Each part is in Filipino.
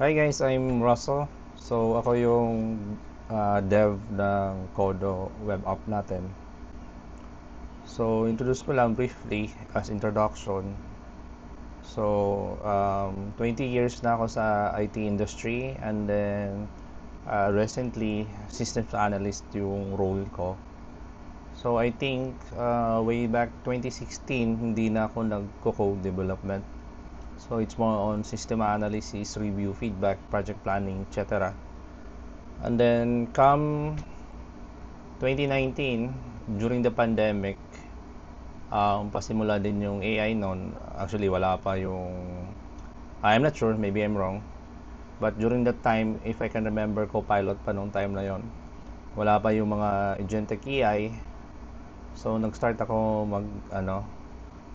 Hi guys, I'm Russell. So ako yung dev ng Kodo web app natin. So introduce ko lang briefly as introduction. So 20 years na ako sa IT industry, and then recently systems analyst yung role ko. So I think way back 2016 hindi na ako nagko-code development. So it's more on system analysis, review, feedback, project planning, etc. And then come 2019, during the pandemic, pasimula din yung AI noon. Actually, wala pa yung... I'm not sure, maybe I'm wrong. But during that time, if I can remember, Copilot pa nung time na yon. Wala pa yung mga agentic AI. So, nag-start ako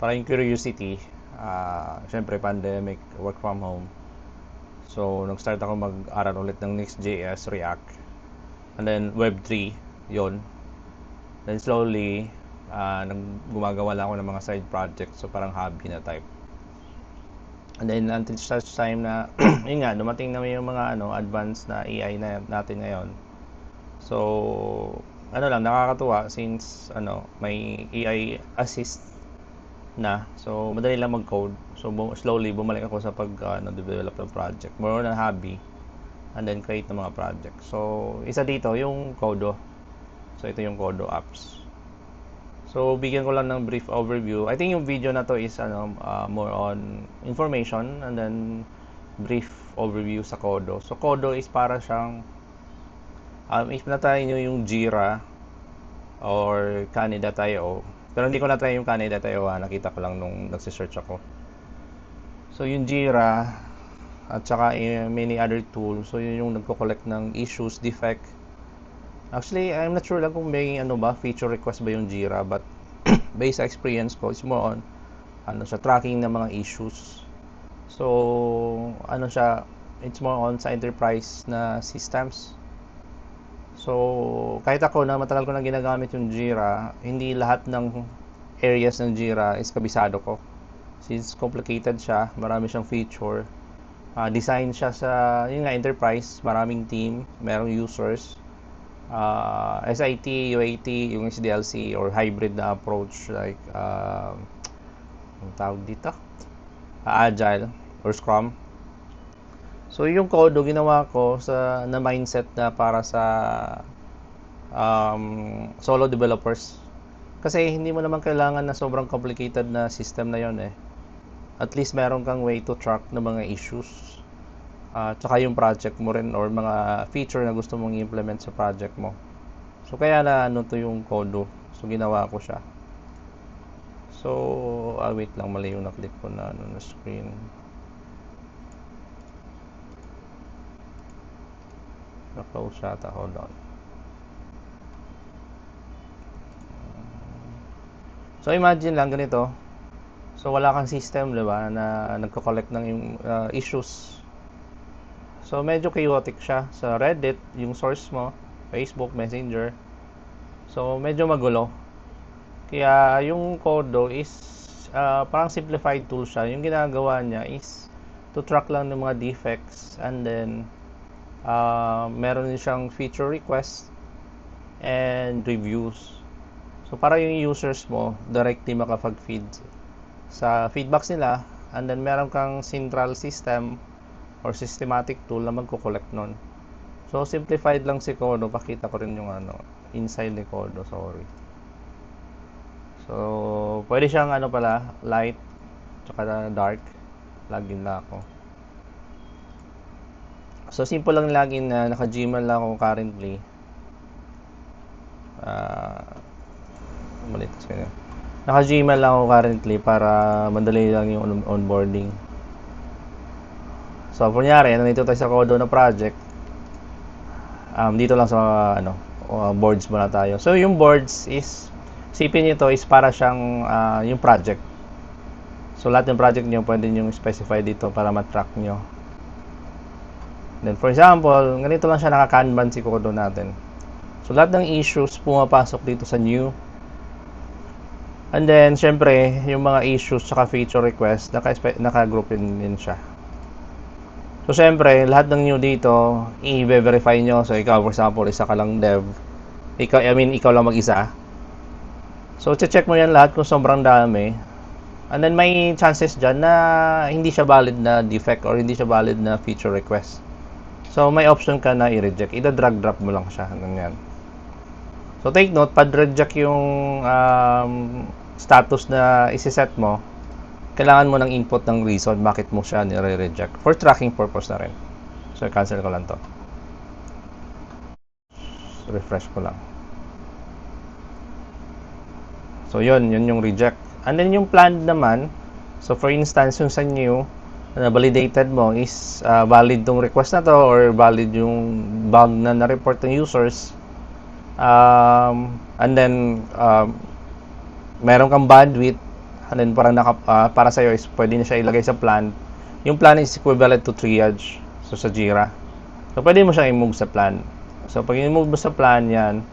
parang yung curiosity. Syempre, pandemic, work from home. So, nag-start ako mag-aral ulit ng Next.js, React. And then, Web3, yon. Then slowly, gumagawa lang ako ng mga side projects. So, parang hobby na type. And then, until such time na, yun nga, dumating na yung mga advanced na AI na natin ngayon. So, nakakatuwa since, may AI assist na. So, madali lang mag-code. So, slowly, bumalik ako sa develop ng project. More on a hobby. And then, create ng mga project. So, isa dito, yung Kodo. So, ito yung Kodo apps. So, bigyan ko lang ng brief overview. I think yung video na to is more on information and then brief overview sa Kodo. So, Kodo is para siyang if na-try nyo yung Jira or Canada.io. Pero hindi ko na-try yung Canada.io, nakita ko lang nung nagsisearch ako. So, yung Jira at saka many other tools. So, yun yung nagko-collect ng issues, defect. Actually, I'm not sure lang kung may feature request ba yung Jira, but based sa experience ko, it's more on sa tracking ng mga issues. So, it's more on sa enterprise na systems. So, kahit ako na matagal ko na ginagamit yung Jira, hindi lahat ng areas ng Jira is kabisado ko. Since complicated siya, marami siyang feature. Design siya sa, enterprise, maraming team, merong users. SIT, UAT, yung SDLC or hybrid na approach like ang tawag dito, Agile or Scrum. So yung Kodo ginawa ko na mindset na para sa solo developers, kasi hindi mo naman kailangan na sobrang complicated na system na yon. At least meron kang way to track ng mga issues. Tsaka yung project mo rin or mga feature na gusto mong i-implement sa project mo. So, kaya na to yung Kodo. So, ginawa ko siya. So, wait lang, mali yung na-click ko na screen. Na-close siya. Hold on. So, imagine lang ganito. So, wala kang system, diba, na nagko-collect ng yung issues. So, medyo chaotic siya. Sa Reddit, yung source mo, Facebook, Messenger. So, medyo magulo. Kaya, yung Kodo is parang simplified tool siya. Yung ginagawa niya is to track lang ng mga defects, and then meron din siyang feature request and reviews. So, para yung users mo directly makapag-feed sa feedbacks nila, and then meron kang central system or systematic tool na magko-collect nun. So, simplified lang si Kodo. Pakita ko rin yung inside ni Kodo. Sorry. So, pwede siyang light tsaka dark. Login na ako. So, simple lang login na naka-Gmail lang ako currently. Naka-Gmail lang ako currently para madali lang yung onboarding. So, kunyari, nandito tayo sa Kodo na project. Dito lang sa boards muna tayo. So, yung boards is, isipin nyo to is para siyang yung project. So, lahat ng project nyo pwede nyo specify dito para matrack nyo. Then, for example, ganito lang siya, naka-Kanban si Kodo natin. So, lahat ng issues pumapasok dito sa new. And then, syempre, yung mga issues saka feature request, naka-group din siya. So, syempre, lahat ng new dito, i-verify nyo. So, ikaw, for example, isa ka lang dev. Ikaw lang mag-isa. So, check mo yan lahat kung sobrang dami. And then, may chances dyan na hindi siya valid na defect or hindi siya valid na feature request. So, may option ka na i-reject. Ida-drag drop mo lang siya. Ganyan. So, take note, pag-reject yung status na isi-set mo, kailangan mo ng input ng reason bakit mo siya nire-reject. For tracking purpose na rin. So, cancel ko lang to. So, refresh ko lang. So, yun yung reject. And then, yung planned naman, so for instance, yung sa new, na validated mo is valid tong request na to or valid yung bug na na-report ng users. And then, meron kang bandwidth, and then parang para sa'yo is pwede na siya ilagay sa plan. Yung plan is equivalent to triage. So, sa Jira. So, pwede mo siyang i-move sa plan. So, pag i-move mo sa plan yan,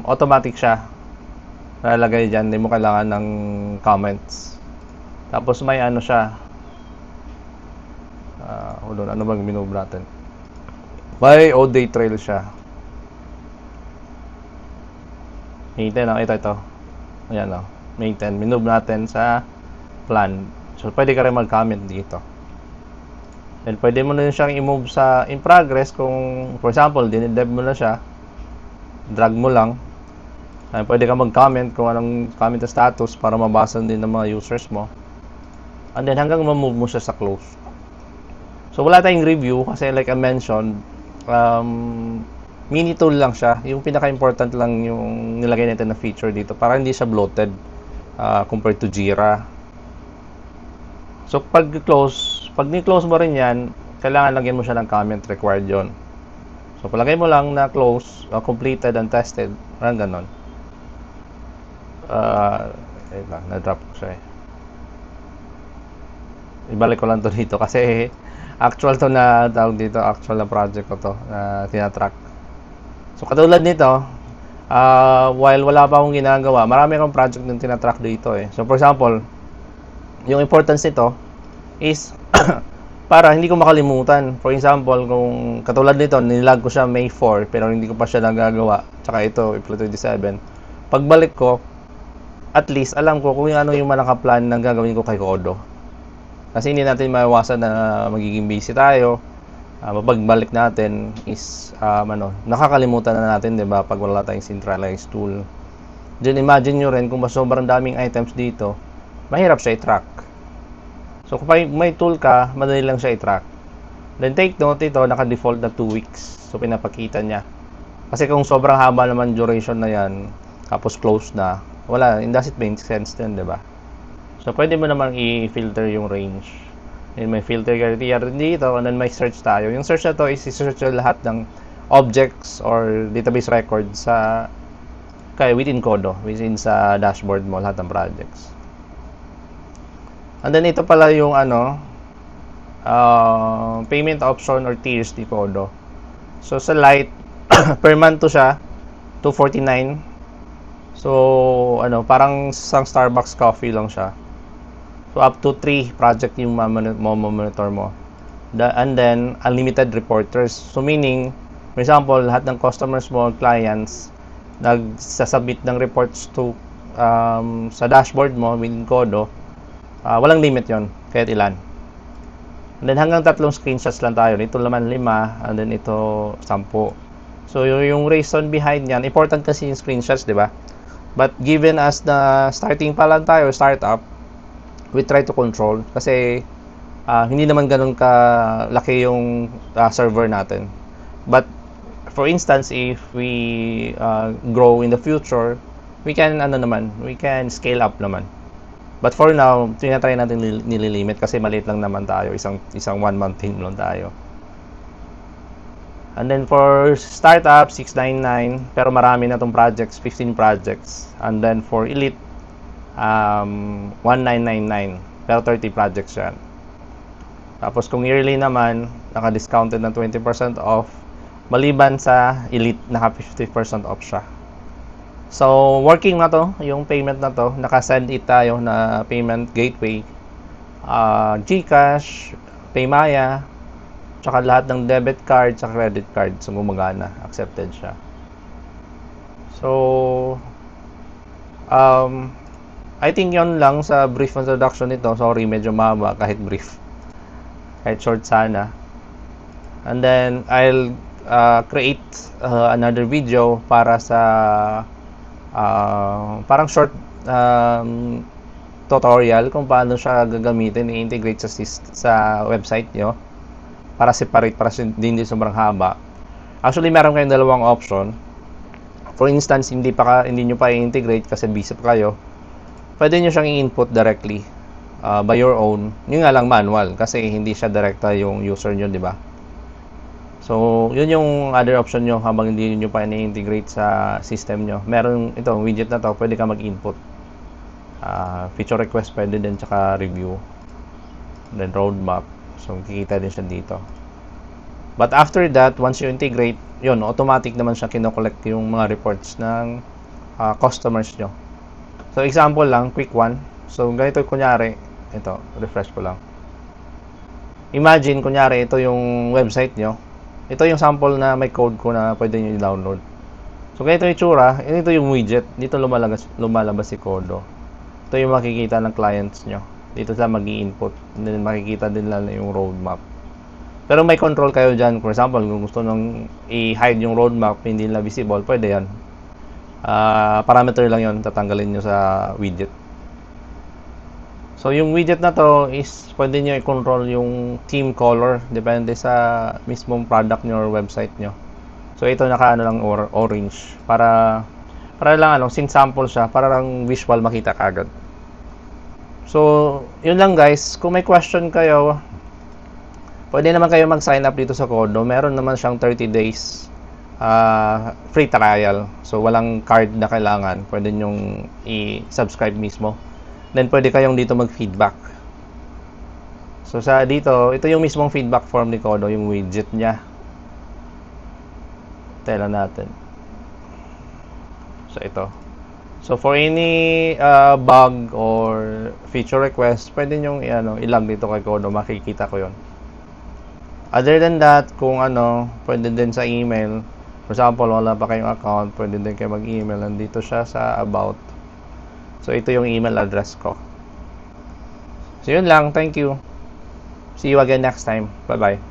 automatic siya. Nalagay dyan, hindi mo kailangan ng comments. Tapos may ano siya. Hold on, ano bang minove natin? May all-day trail siya. Maintain, ito. Ayan, maintain. Minove natin sa plan. So, pwede ka rin mag-comment dito. Then, pwede mo na siyang i-move sa in progress kung, for example, dinidev mo na siya. Drag mo lang. Pwede ka mag-comment kung anong comment na status para mabasa din ng mga users mo. And then hanggang ma-move mo siya sa close. So wala tayong review kasi like I mentioned, mini tool lang siya. Yung pinaka-important lang yung nilagay natin na feature dito para hindi siya bloated compared to Jira. So pag ni-close mo rin yan, kailangan lagyan mo siya ng comment, required yon. So palagay mo lang na close, completed and tested, parang ganon. Na-drop ko siya eh. Ibalik ko lang to dito kasi actual to na tawag dito, actual na project ko to na tinatrack. So katulad nito, while wala pa akong ginagawa, marami akong project na tinatrack dito eh. So for example, yung importance nito is para hindi ko makalimutan. For example, kung katulad nito, nilag ko siya May 4 pero hindi ko pa siya nagagawa. Tsaka ito, April 27. Pagbalik ko, at least alam ko kung ano yung naka-plan ng gagawin ko kay Kodo. Kasi hindi natin maiwasan na magiging busy tayo. Mapagbalik natin is nakakalimutan na natin, 'di ba, pag wala tayong centralized tool. Then imagine nyo rin kung sobrang daming items dito, mahirap siya i-track. So kung may tool ka, madali lang siya i-track. Then take note, ito naka-default na 2 weeks. So pinapakita niya. Kasi kung sobrang haba naman duration na yan, tapos close na, wala, it doesn't make sense din, di ba? So, pwede mo naman i-filter yung range. And may filter criteria dito, and then may search tayo. Yung search na to is i-search lahat ng objects or database records within Kodo, within sa dashboard mo, lahat ng projects. And then, ito pala yung payment option or tiers ni Kodo. So, sa Lite, per month to siya, $249. So, parang isang Starbucks coffee lang siya. So, up to 3 project yung monitor mo. And then, unlimited reporters. So, meaning, for example, lahat ng customers mo, clients, nagsasubmit ng reports to sa dashboard mo, within Kodo, walang limit yon kahit ilan. And then, hanggang 3 screenshots lang tayo. Ito naman 5, and then ito 10. So, yung reason behind yan, important kasi yung screenshots, di ba? But given as na starting pa lang tayo, startup, we try to control kasi hindi naman ganun kalaki yung server natin. But for instance, if we grow in the future, we can scale up naman. But for now, tinatry natin nililimit kasi maliit lang naman tayo, isang one-month team lang tayo. And then for startup, 699, pero marami na tong projects, 15 projects. And then for elite, 1999, pero 30 projects yan. Tapos kung yearly naman, naka-discounted ng 20% off, maliban sa elite, naka 50% off siya. So, working na to, yung payment na to, naka-send it tayo na payment gateway, GCash, Paymaya, tsaka lahat ng debit card, tsaka credit card, so gumagana, accepted siya. So, I think yon lang sa brief introduction nito. Sorry, medyo mahaba kahit brief. Kahit short sana. And then, I'll create another video para sa parang short tutorial kung paano siya gagamitin, i-integrate sa website nyo para separate, para hindi sobrang haba. Actually, meron kayong dalawang option. For instance, hindi nyo pa i-integrate kasi busy pa kayo, pwede nyo siyang i-input directly by your own. Yun nga lang manual kasi hindi siya direkta yung user nyo, di ba? So, yun yung other option nyo habang hindi nyo pa i-integrate sa system nyo. Meron ito, widget na to, pwede ka mag-input. Feature request pwede din, tsaka review. Then roadmap. So, kikita din siya dito. But after that, once you integrate, yun, automatic naman siya kinokollect yung mga reports ng customers nyo. So, example lang, quick one. So, ganito kunyari, ito, refresh ko lang. Imagine, kunyari, ito yung website nyo. Ito yung sample na may code ko na pwede nyo i-download. So, ganito yung itsura. Ito yung widget. Dito lumalabas si Kodo. Ito yung makikita ng clients nyo. Dito sila mag-i-input. And then, makikita din lang yung roadmap. Pero may control kayo dyan. For example, kung gusto nung i-hide yung roadmap, hindi nila visible, pwede yan. Parameter lang yon, tatanggalin nyo sa widget. So, yung widget na to is pwede nyo i-control yung theme color. Depende sa mismong product nyo or website nyo. So, ito naka lang orange. Para lang since sample siya, para lang visual makita kagad. So, yun lang guys. Kung may question kayo, pwede naman kayo mag-sign up dito sa Kodo. Meron naman siyang 30 days free trial. So, walang card na kailangan. Pwede nyong i-subscribe mismo. Then, pwede kayong dito mag-feedback. So, dito, ito yung mismong feedback form ni Kodo, yung widget niya. Tela natin. So, ito. So, for any bug or feature request, pwede nyong i-log dito kay Kodo. Makikita ko yon. Other than that, kung pwede din sa email. For example, wala pa kayong account, pwede din kayo mag-email. Nandito siya sa about. So, ito yung email address ko. So, yun lang. Thank you. See you again next time. Bye-bye.